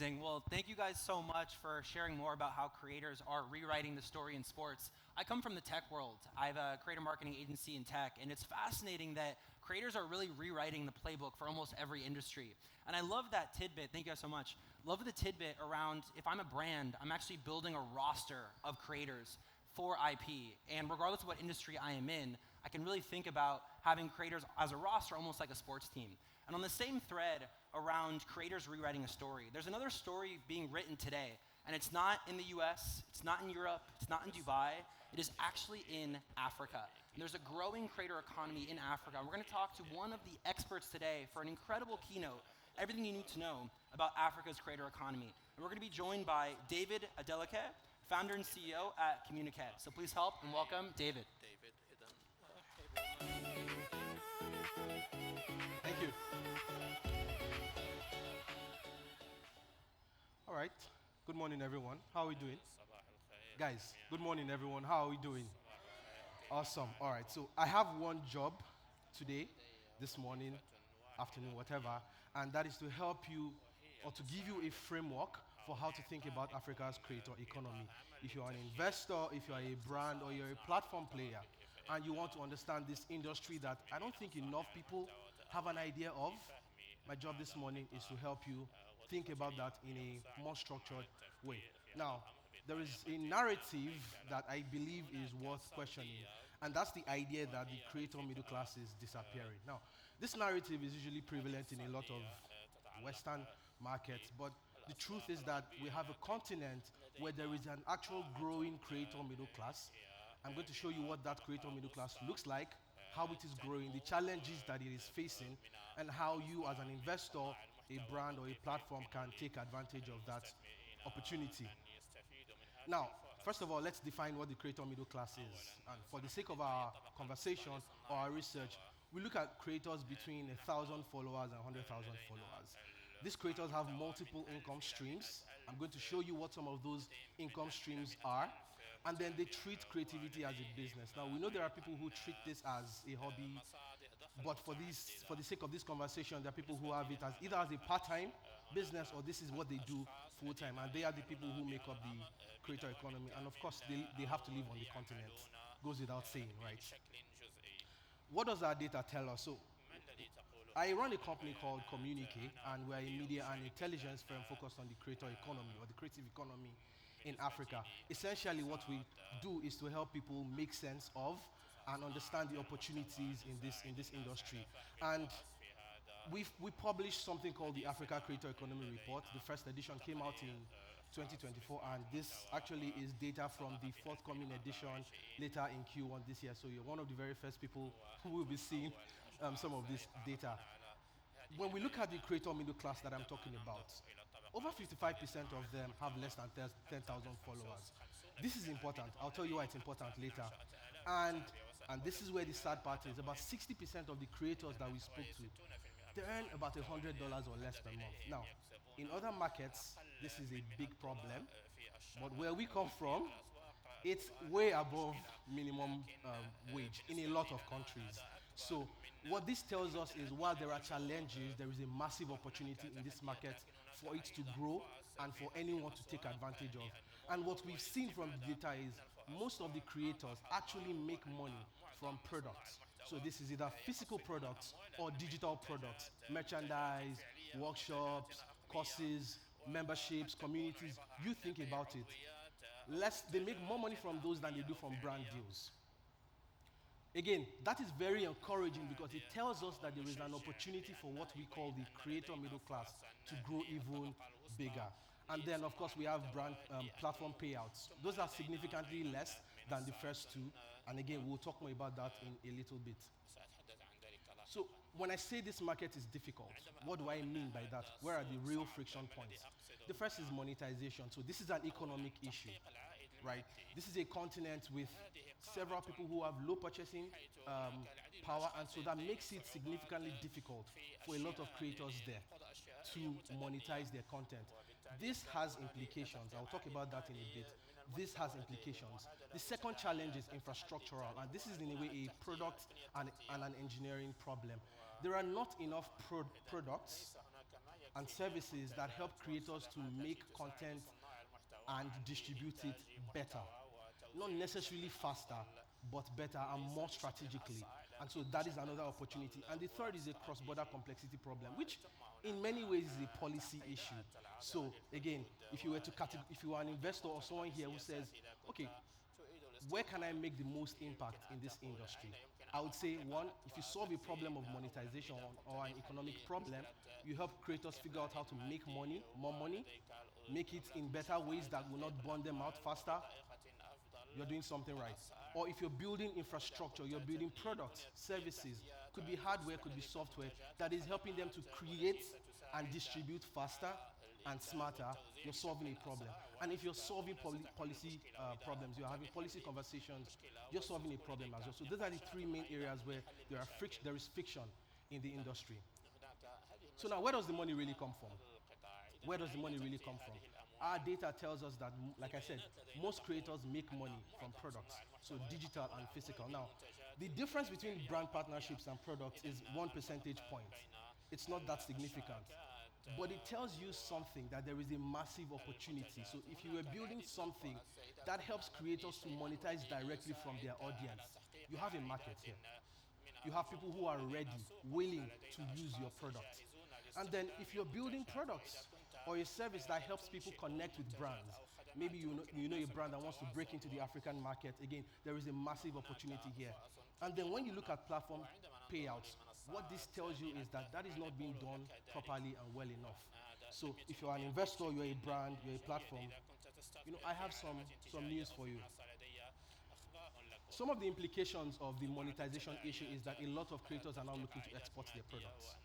Well, thank you guys so much for sharing more about how creators are rewriting the story in sports. I come from the tech world. I have a creator marketing agency in tech, and it's fascinating that creators are really rewriting the playbook for almost every industry. And I love that tidbit. Thank you guys so much. Love the tidbit around if I'm a brand, I'm actually building a roster of creators for IP. And regardless of what industry I am in, I can really think about having creators as a roster, almost like a sports team. And on the same thread around creators rewriting a story, there's another story being written today. And it's not in the US, it's not in Europe, it's not in Dubai, it is actually in Africa. And there's a growing creator economy in Africa. And we're going to talk to one of the experts today for an incredible keynote, everything you need to know about Africa's creator economy. And we're going to be joined by David Adeleke, founder and CEO at Communique. So please help and welcome David. Thank you. All right. Good morning, everyone. How are we doing? Guys, good morning, everyone. How are we doing? Awesome. All right. So I have one job today, this morning, afternoon, whatever, and that is to help you or to give you a framework for how to think about Africa's creator economy. If you're an investor, if you're a brand, or you're a platform player, and you want to understand this industry that I don't think enough people have an idea of, my job this morning is to help you think about that in a more structured way. Now, there is a narrative that I believe is worth questioning, and that's the idea that the creator middle class is disappearing. Now, this narrative is usually prevalent in a lot of Western markets, but the truth is that we have a continent where there is an actual growing creator middle class. I'm going to show you what that creator middle class looks like, how it is growing, the challenges that it is facing, and how you as an investor, a brand or a platform can take advantage of that opportunity. Now, first of all, let's define what the creator middle class is. And for the sake of our conversation or our research, we look at creators between 1,000 followers and 100,000 followers. These creators have multiple income streams. I'm going to show you what some of those income streams are. And then they treat creativity as a business. Now, we know there are people who treat this as a hobby, but for the sake of this conversation, there are people who have it as either as a part-time business or this is what they do full-time. And they are the people who make up the creator economy. And of course, they have to live on the continent. Goes without saying, right? What does our data tell us? So I run a company called Communique, and we're a media and intelligence firm focused on the creator economy or the creative economy in Africa. Essentially, what we do is to help people make sense of and understand the opportunities in this industry. And we published something called the Africa Creator Economy Report. The first edition came out in 2024, and this actually is data from the forthcoming edition later in Q1 this year. So you're one of the very first people who will be seeing some of this data. When we look at the creator middle class that I'm talking about, over 55% of them have less than 10,000 followers. This is important. I'll tell you why it's important later. And this is where the sad part is. About 60% of the creators that we spoke to, they earn about $100 or less per month. Now, in other markets, this is a big problem. But where we come from, it's way above minimum wage in a lot of countries. So what this tells us is while there are challenges, there is a massive opportunity in this market for it to grow and for anyone to take advantage of. And what we've seen from the data is most of the creators actually make money from products. So this is either physical products or digital products, merchandise, workshops, courses, memberships, communities. You think about it. They make more money from those than they do from brand deals. Again, that is very encouraging because it tells us that there is an opportunity for what we call the creator middle class to grow even bigger. And then, of course, we have brand platform payouts. Those are significantly less than the first two. And again, we'll talk more about that in a little bit. So when I say this market is difficult, what do I mean by that? Where are the real friction points? The first is monetization. So this is an economic issue, right? This is a continent with several people who have low purchasing power, and so that makes it significantly difficult for a lot of creators there to monetize their content. This has implications. I'll talk about that in a bit. This has implications. The second challenge is infrastructural, and this is in a way a product and an engineering problem. There are not enough products and services that help creators to make content and distribute it better. Not necessarily faster, but better and more strategically. And so that is another opportunity. And the third is a cross-border complexity problem, which in many ways is a policy issue. So again, if you are an investor or someone here who says, okay, where can I make the most impact in this industry? I would say, one, if you solve a problem of monetization or an economic problem, you help creators figure out how to make money, more money, make it in better ways that will not burn them out faster, you're doing something right. Or if you're building infrastructure, you're building products, services, could be hardware, could be software, that is helping them to create and distribute faster and smarter, you're solving a problem. And if you're solving policy problems, you're having policy conversations, you're solving a problem as well. So those are the three main areas where there is friction in the industry. So now, where does the money really come from? Where does the money really come from? Our data tells us that, like I said, most creators make money from products, so digital and physical. Now, the difference between brand partnerships and products is 1 percentage point. It's not that significant, but it tells you something, that there is a massive opportunity. So if you were building something that helps creators to monetize directly from their audience, you have a market here. You have people who are ready, willing to use your product. And then if you're building products or a service that helps people connect with brands, maybe you know a brand that wants to break into the African market, again, there is a massive opportunity here. And then when you look at platform payouts, what this tells you is that that is not being done properly and well enough. So if you're an investor, you're a brand, you're a platform, I have some news for you. Some of the implications of the monetization issue is that a lot of creators are now looking to export their products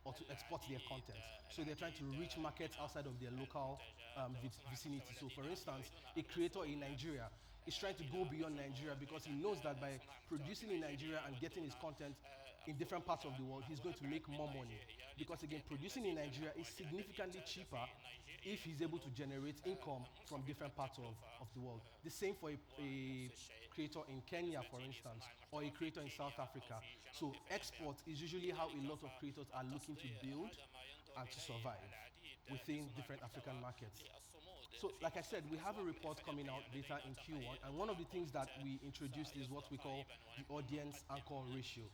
or to export their content. So they're trying to reach markets outside of their local vicinity. So for instance, a creator in Nigeria is trying to go beyond Nigeria because he knows that by producing in Nigeria and getting his content in different parts of the world, he's going to make more money. Because again, producing in Nigeria is significantly cheaper if he's able to generate income from different parts of the world. The same for a creator in Kenya, for instance, or a creator in South Africa. So export is usually how a lot of creators are looking to build and to survive within different African markets. So like I said, we have a report coming out later in Q1, and one of the things that we introduced is what we call the audience anchor ratio.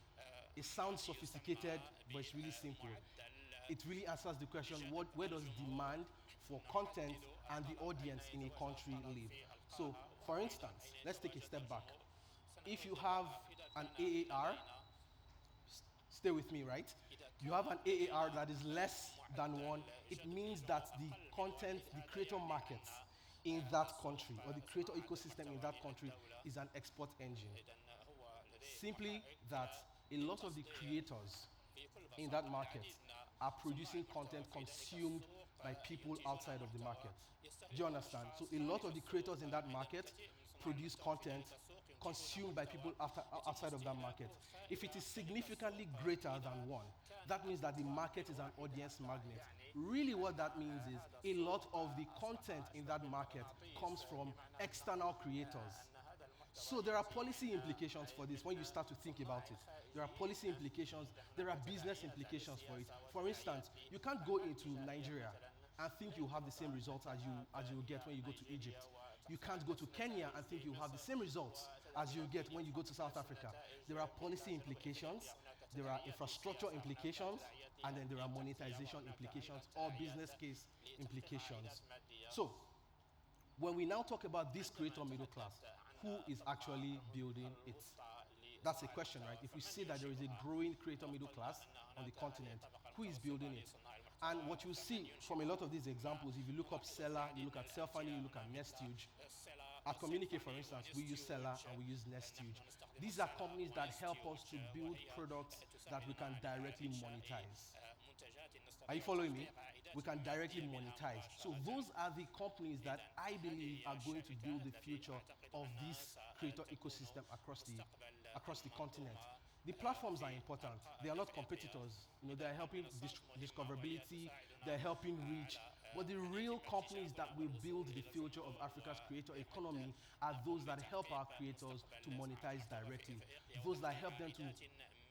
It sounds sophisticated, but it's really simple. It really answers the question, where does demand for content and the audience in a country live? So, for instance, let's take a step back. If you have an AAR, stay with me, right? You have an AAR that is less than 1, it means that the content, the creator market in that country, or the creator ecosystem in that country, is an export engine. Simply that a lot of the creators in that market are producing content consumed by people outside of the market. Do you understand? So a lot of the creators in that market produce content consumed by people outside of that market. If it is significantly greater than 1, that means that the market is an audience magnet. Really what that means is a lot of the content in that market comes from external creators. So there are policy implications for this when you start to think about it. There are policy implications, there are business implications for it. For instance, you can't go into Nigeria and think you have the same results as you get when you go to Egypt. You can't go to Kenya and think you have the same results as you get when you go to South Africa. There are policy implications, there are infrastructure implications, and then there are monetization implications or business case implications. So, when we now talk about this creator middle class, who is actually building it? That's a question, right? If we say that there is a growing creator middle class on the continent, who is building it? And what you see from a lot of these examples, if you look up Seller, you look at Selfanie, you look at Nestuge. At Communique, for instance, we use Seller and we use Nestuge. These are companies that help us to build products that we can directly monetize. Are you following me? We can directly monetize. So those are the companies that I believe are going to build the future of this creator ecosystem across the continent. The platforms are important. They are not competitors. They are helping discoverability, they're helping reach. But the real companies that will build the future of Africa's creator economy are those that help our creators to monetize directly. Those that help them to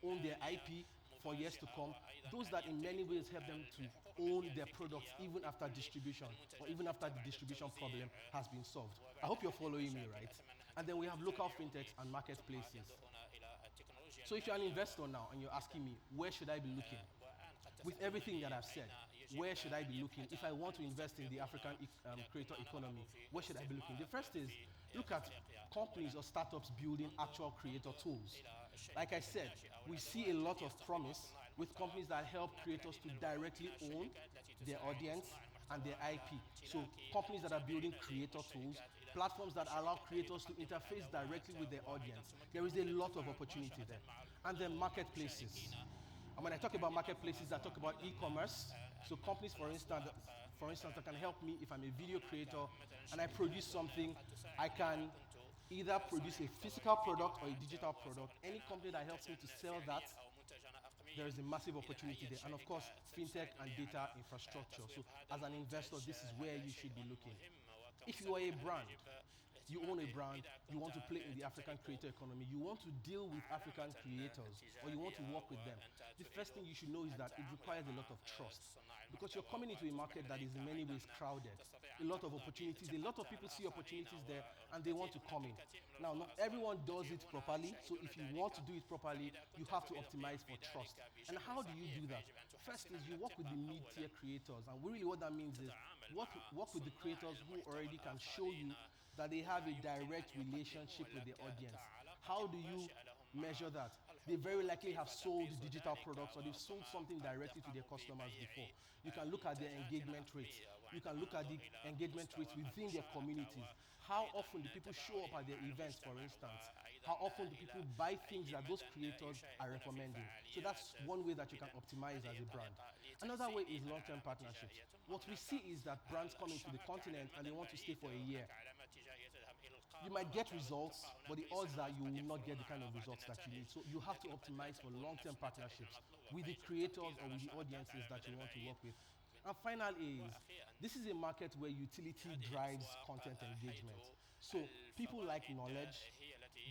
own their IP, for years to come, those that in many ways help them to own their products even after distribution or even after the distribution problem has been solved. I hope you're following me, right? And then we have local fintechs and marketplaces. So if you're an investor now and you're asking me, where should I be looking? With everything that I've said, where should I be looking? If I want to invest in the African creator economy, where should I be looking? The first is, look at companies or startups building actual creator tools. Like I said, we see a lot of promise with companies that help creators to directly own their audience and their IP. So companies that are building creator tools, platforms that allow creators to interface directly with their audience. There is a lot of opportunity there. And then marketplaces. And when I talk about marketplaces, I talk about e-commerce. So companies, for instance, that can help me if I'm a video creator and I produce something, I can either produce a physical product or a digital product. Any company that helps me to sell that, there is a massive opportunity there. And of course, fintech and data infrastructure. So as an investor, this is where you should be looking. If you are a brand, you own a brand, you want to play in the African creator economy, you want to deal with African creators, or you want to work with them, the first thing you should know is that it requires a lot of trust. Because you're coming into a market that is in many ways crowded. A lot of opportunities, a lot of people see opportunities there and they want to come in. Now, not everyone does it properly, so if you want to do it properly, you have to optimize for trust. And how do you do that? First is you work with the mid-tier creators, and really what that means is work with the creators who already can show you that they have a direct relationship with the audience. How do you measure that? They very likely have sold digital products or they've sold something directly to their customers before. You can look at their engagement rates. You can look at the engagement rates within their communities. How often do people show up at their events, for instance? How often do people buy things that those creators are recommending? So that's one way that you can optimize as a brand. Another way is long-term partnerships. What we see is that brands come into the continent and they want to stay for a year. You might get results, but the odds are you will not get the kind of results that you need. So you have to optimize for long-term partnerships with the creators or with the audiences that you want to work with. And final is, this is a market where utility drives content engagement. So people like knowledge,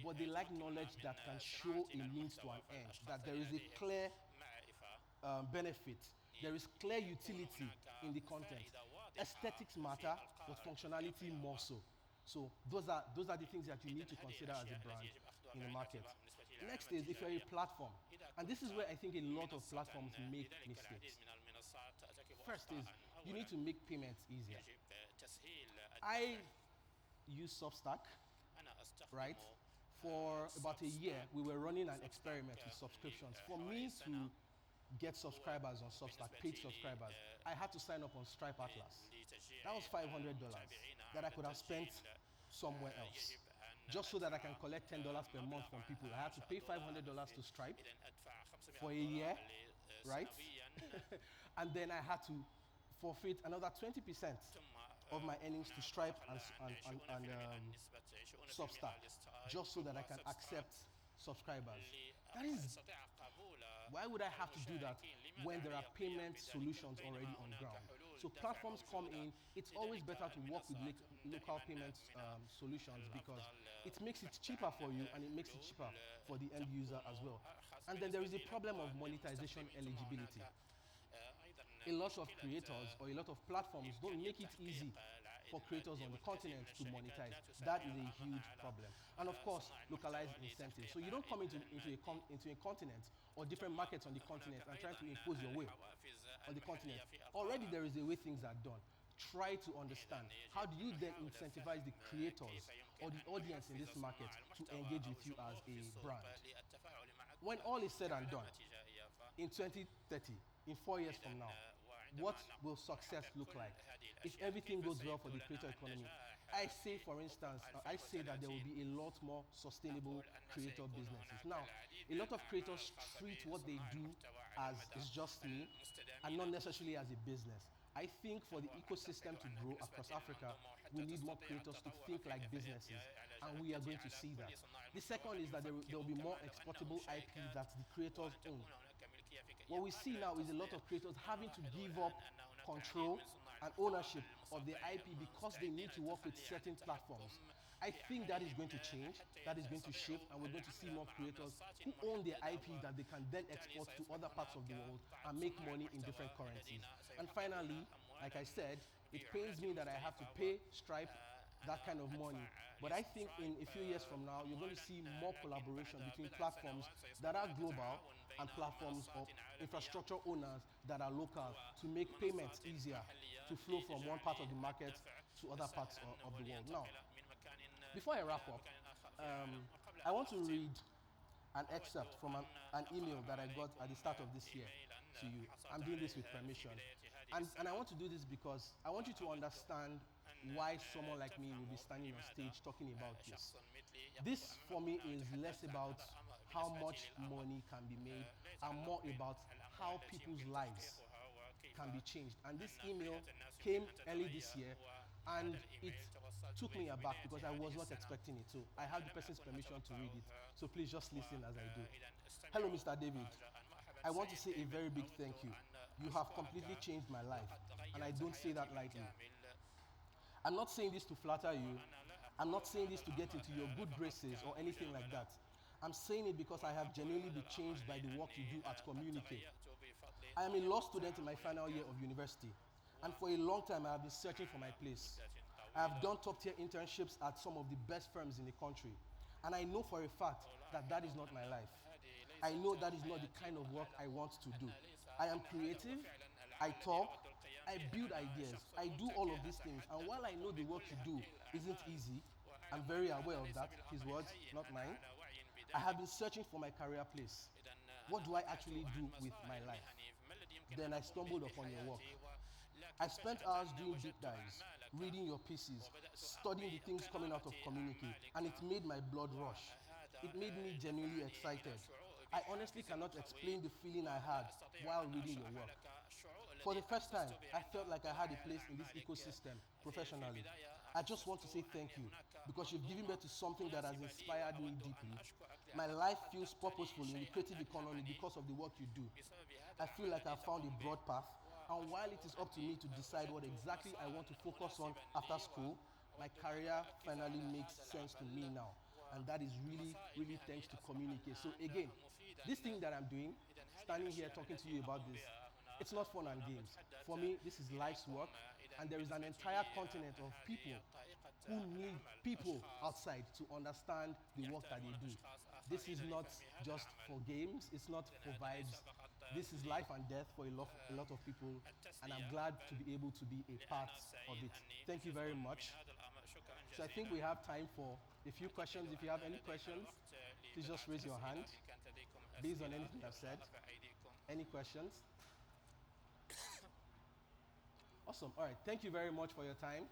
but they like knowledge that can show a means to an end, that there is a clear benefit. There is clear utility in the content. Aesthetics matter, but functionality more so. So those are the things that you need to consider as a brand in the market. Next is if you're a platform. And this is where I think a lot of platforms make mistakes. First is you need to make payments easier. I use Substack, right? For about a year, we were running an experiment with subscriptions. For me to get subscribers on Substack, paid subscribers, I had to sign up on Stripe Atlas. That was $500 that I could have spent somewhere else. Just so that I can collect $10 per month from people. I had to pay $500 to Stripe for a year, right? And then I had to forfeit another 20% of my earnings to Stripe and Substack, just so that I can accept subscribers. That is, why would I have to do that when there are payment solutions already on ground? So platforms come in, it's always better to work with local payment solutions because it makes it cheaper for you and it makes it cheaper for the end user as well. And then there is a problem of monetization eligibility. A lot of creators or a lot of platforms don't make it easy for creators on the continent to monetize. That is a huge problem. And of course, localized incentives. So you don't come into a continent or different markets on the continent and try to impose your way on the continent. Already there is a way things are done. Try to understand how do you then incentivize the creators or the audience in this market to engage with you as a brand. When all is said and done, in 2030, in 4 years from now, what will success look like? If everything goes well for the creator economy, I say, for instance, I say that there will be a lot more sustainable creator businesses. Now, a lot of creators treat what they do as it's just me and not necessarily as a business. I think for the ecosystem to grow across Africa, we need more creators to think like businesses, and we are going to see that. The second is that there will be more exportable IP that the creators own. What we see now is a lot of creators having to give up control, and ownership of the IP because they need to work with certain platforms. I think that is going to change, that is going to shift, and we're going to see more creators who own their IP that they can then export to other parts of the world and make money in different currencies. And finally, like I said, it pains me that I have to pay Stripe that kind of money. But I think in a few years from now, you're going to see more collaboration between platforms that are global and platforms of infrastructure owners that are local to make payments easier to flow from one part of the market to other parts of the world. Now, before I wrap up, I want to read an excerpt from an email that I got at the start of this year to you. I'm doing this with permission. And I want to do this because I want you to understand why someone like me will be standing on stage talking about this. This, for me, is less about how much money can be made and more about how people's lives can be changed. And this email came early this year, and it took me aback because I was not expecting it. So I have the person's permission to read it. So please just listen as I do. Hello, Mr. David. I want to say a very big thank you. You have completely changed my life, and I don't say that lightly. I'm not saying this to flatter you. I'm not saying this to get into your good graces or anything like that. I'm saying it because I have genuinely been changed by the work you do at Communique. I am a law student in my final year of university, and for a long time I have been searching for my place. I have done top-tier internships at some of the best firms in the country, and I know for a fact that that is not my life. I know that is not the kind of work I want to do. I am creative, I talk, I build ideas, I do all of these things, and while I know the work you do isn't easy, I'm very aware of that, his words, not mine, I have been searching for my career place. What do I actually do with my life? Then I stumbled upon your work. I spent hours doing deep dives, reading your pieces, studying the things coming out of Communique, and it made my blood rush. It made me genuinely excited. I honestly cannot explain the feeling I had while reading your work. For the first time, I felt like I had a place in this ecosystem professionally. I just want to say thank you because you've given birth to something that has inspired me deeply. My life feels purposeful in the creative economy because of the work you do. I feel like I've found a broad path, and while it is up to me to decide what exactly I want to focus on after school, my career finally makes sense to me now. And that is really, really thanks to Communique. So again, this thing that I'm doing, standing here talking to you about this, it's not fun and games. For me, this is life's work, and there is an entire continent of people who need people outside to understand the work that they do. This is not just for games, it's not for vibes. This is life and death for a lot of people, and I'm glad to be able to be a part of it. Thank you very much. So I think we have time for a few questions. If you have any questions, please just raise your hand based on anything I've said. Any questions? Awesome. All right. Thank you very much for your time.